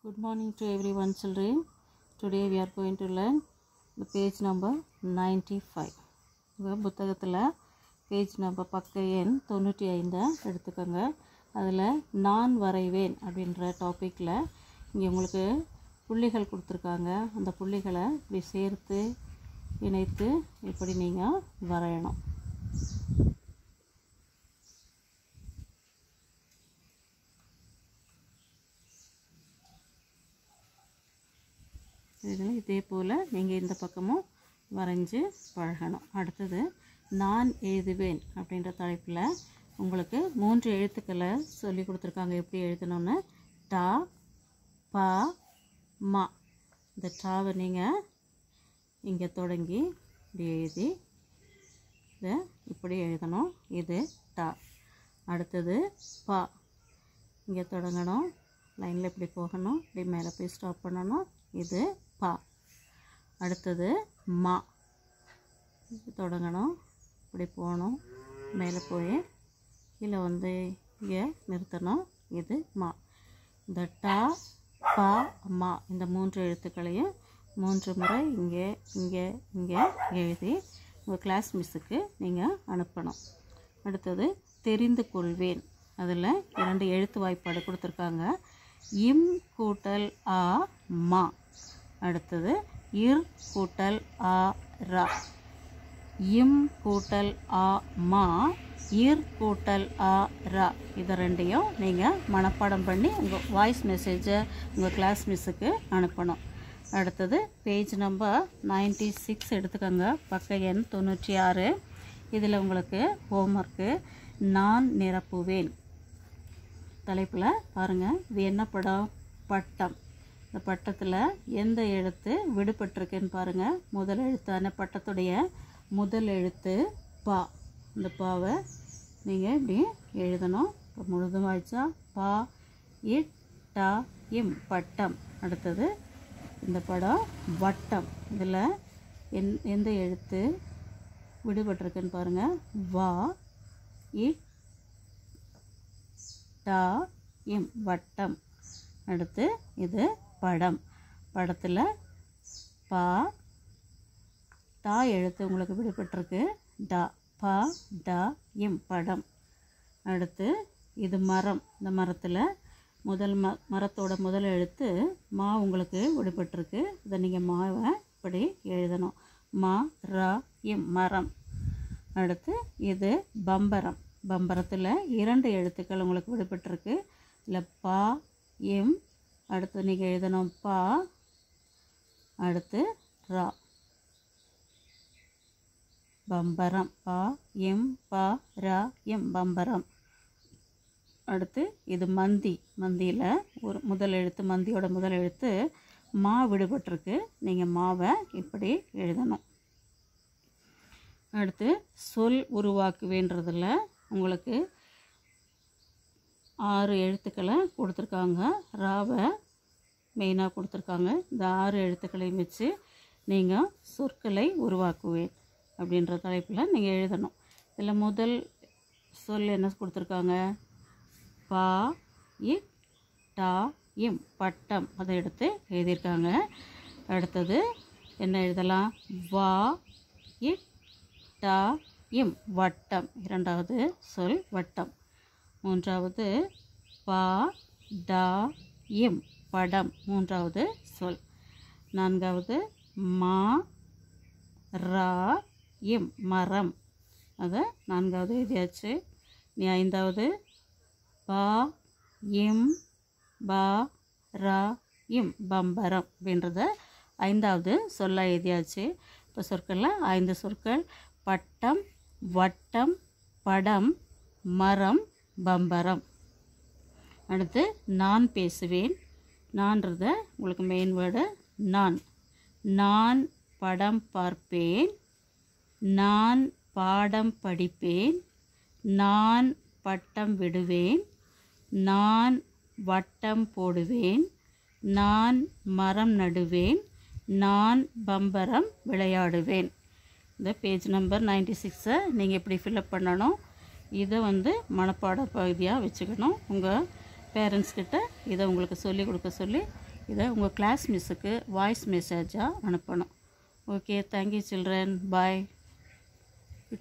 Good morning to everyone, children. Today we are going to learn the page number 95. புத்தகத்தில் page number பக்க எண் 95 எடுத்துக்கோங்க. அதில் நான் வரைவேன் அப்படின்ற டாப்பிக்கில் இங்கே உங்களுக்கு புள்ளிகள் கொடுத்துருக்காங்க. அந்த புள்ளிகளை இப்படி சேர்த்து இணைத்து இப்படி நீங்கள் வரையணும். இதே போல் நீங்கள் இந்த பக்கமும் வரைஞ்சி பழகணும். அடுத்தது நான் எழுதுவேன் அப்படின்ற தலைப்பில் உங்களுக்கு 3 எழுத்துக்களை சொல்லி கொடுத்துருக்காங்க. எப்படி எழுதணும்னு டா பா மா. இந்த டாவை நீங்கள் இங்கே தொடங்கி இப்படி எழுதி இதை இப்படி எழுதணும். இது டா. அடுத்தது பா. இங்கே தொடங்கணும், லைனில் இப்படி போகணும், இப்படி மேலே போய் ஸ்டாப் பண்ணணும். இது பா. அடுத்தது மா. தொடங்கணும், இப்படி போகணும், மேலே போய் கீழே வந்து இங்கே நிறுத்தணும். இது மா. இந்த டா பா மா இந்த 3 எழுத்துக்களையும் 3 முறை இங்கே இங்கே இங்கே எழுதி உங்கள் கிளாஸ் மிஸ்ஸுக்கு நீங்கள் அனுப்பணும். அடுத்தது தெரிந்து கொள்வேன். அதில் 2 எழுத்து வாய்ப்பாடு கொடுத்துருக்காங்க. இம் கூட்டல் ஆ மா. அடுத்தது இர் கூட்டல் ஆ ரா. இம் கூட்டல் ஆ மா, இர் கூட்டல் ஆ ரா. இதை 2ஐயும் நீங்கள் மனப்பாடம் பண்ணி உங்கள் வாய்ஸ் மெசேஜை உங்கள் கிளாஸ் மிஸ்ஸுக்கு அனுப்பணும். அடுத்தது பேஜ் நம்பர் 96 எடுத்துக்கோங்க. பக்க எண் 96. இதில் உங்களுக்கு ஹோம்ஒர்க்கு நான் நிரப்புவேன் தலைப்பில் பாருங்கள். இது என்ன படம்? பட்டம். இந்த பட்டத்தில் எந்த எழுத்து விடுபட்டிருக்குன்னு பாருங்கள். முதல் எழுத்தான பட்டத்துடைய முதல் எழுத்து பா. இந்த பாவை நீங்கள் இப்படி எழுதணும். இப்போ முழுதும் வாய்ச்சா பா இட் டா இம் பட்டம். அடுத்தது இந்த படம் வட்டம். இதில் எந்த எழுத்து விடுபட்டிருக்குன்னு பாருங்கள். வா இட் டா இம் வட்டம். அடுத்து இது படம். படத்தில் பா டா எழுத்து உங்களுக்கு விடுபட்டிருக்கு. டா பா டா இம் படம். அடுத்து இது மரம். இந்த மரத்தில் மரத்தோட முதல் எழுத்து மா உங்களுக்கு விடுபட்டிருக்கு. இதை நீங்கள் மாவை இப்படி எழுதணும். மா ரா இம் மரம். அடுத்து இது பம்பரம். பம்பரத்தில் 2 எழுத்துக்கள் உங்களுக்கு விடுபட்டிருக்கு. இல்லை பா எம். அடுத்து நீங்கள் எழுதணும் பா. அடுத்து ரா. பம்பரம். பா எம் பா ரா எம் பம்பரம். அடுத்து இது மந்தி. மந்தியில் ஒரு முதல் எழுத்து, மந்தியோட முதல் எழுத்து மா விடுபட்டிருக்கு. நீங்கள் மாவை இப்படி எழுதணும். அடுத்து சொல் உருவாக்குவேன்றதில் உங்களுக்கு 6 எழுத்துக்களை கொடுத்துருக்காங்க. ராவை மெயினாக கொடுத்துருக்காங்க. இந்த 6 எழுத்துக்களையும் வச்சு நீங்கள் சொற்களை உருவாக்குவேன் அப்படின்ற தலைப்பில் நீங்கள் எழுதணும். இதில் முதல் சொல் என்ன கொடுத்துருக்காங்க? பா இட் டா இம் பட்டம். அதை எடுத்து எழுதியிருக்காங்க. அடுத்தது என்ன எழுதலாம்? வா இட் டா இம் வட்டம். 2வது சொல் வட்டம். 3வது பா டா இம் படம். 3வது சொல். 4வது மா ரா இம் மரம். அதை 4வது எழுதியாச்சு. நீ 5வது பா இம் பா ரா இம் பம்பரம் அப்படின்றத 5வது சொல்ல எழுதியாச்சு. இப்போ சொற்களில் 5 சொற்கள்: பட்டம், வட்டம், படம், மரம், பம்பரம். அடுத்து நான் பேசுவேன். நான்றத உங்களுக்கு மெயின் வேர்டு நான். நான் படம் பார்ப்பேன். நான் பாடம் படிப்பேன். நான் பட்டம் விடுவேன். நான் வட்டம் போடுவேன். நான் மரம் நடுவேன். நான் பம்பரம் விளையாடுவேன். இந்த பேஜ் நம்பர் 96 நீங்கள் எப்படி ஃபில்அப் பண்ணணும்? இதை மனப்பாட பகுதியாக வச்சுக்கணும். உங்கள் பேரண்ட்ஸ் கிட்ட இதை உங்களுக்கு சொல்லிக் கொடுக்க சொல்லி இதை உங்கள் கிளாஸ் மிஸ்ஸுக்கு வாய்ஸ் மெசேஜாக அனுப்பணும். ஓகே, தேங்க்யூ சில்ட்ரன், பாய்.